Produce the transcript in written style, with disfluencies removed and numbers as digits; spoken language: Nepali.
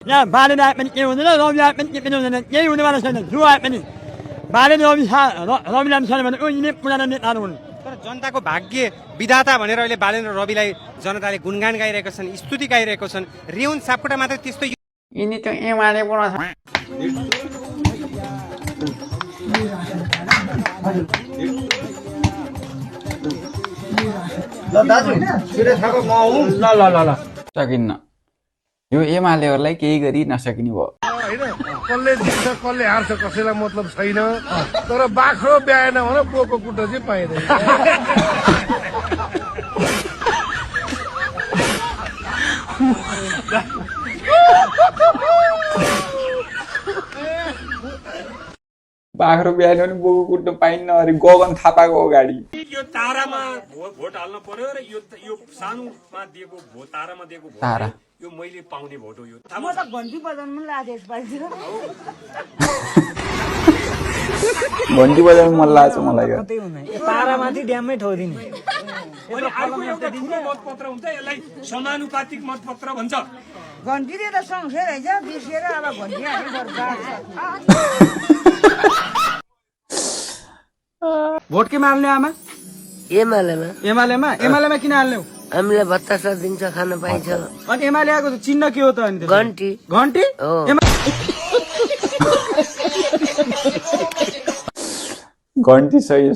यहाँ बालेर आए पनि केही हुँदैन रवि आए पनि केही हुँदैन केही हुनेवाला छैन जो आए पनि बालेर रवि लानु छैन भने यिनै पुरानो नेताहरू हुन् तर जनताको भाग्य विधाता भनेर अहिले बालेन्द्र रविलाई जनताले गुणगान गाइरहेका छन् स्तुति गाइरहेका छन् रेउन सापकोटा मात्र त्यस्तो यिनी त एमाले बना ल दाजु छिटो थाको म आउँ ल सकिन्न यो एमालेहरूलाई केही गरी नसकिने भयो होइन कसले जित्छ कसले हार्छ कसैलाई मतलब छैन तर बाख्रो ब्याएन भने पोको कुटो चाहिँ पाइँदैन बाख्रो बिहान पनि बोको कुट्नु पाइन्न अरे गगन थापाको अगाडि यो तारामा भोट हाल्न पर्यो र यो सानोमा दिएको भोट तारामा दिएको भोट तारा यो मैले पाउने भोट हो यो म त घन्टी बजाउनु पनि लाग्यो यसपालि घन्टी बजाउनु मन लाग्छ मलाई यो। तारामाथि ड्याममै ठोदिने अनि अर्को एउटा ठुलो मतपत्र हुन्छ यसलाई समानुपातिक मतपत्र भन्छ घन्टीले त सँगै रहेछ बिर्सेर अब घन्टी हाल्नु भोट केमा हाल्ने आमा एमालेमा एमालेमा किन हाल्ने हामीलाई भत्ता साथ दिन्छ खान पाइन्छ अनि एमाले आएको चिन्ह के हो त अनि घन्टी घन्टी हो घन्टी सही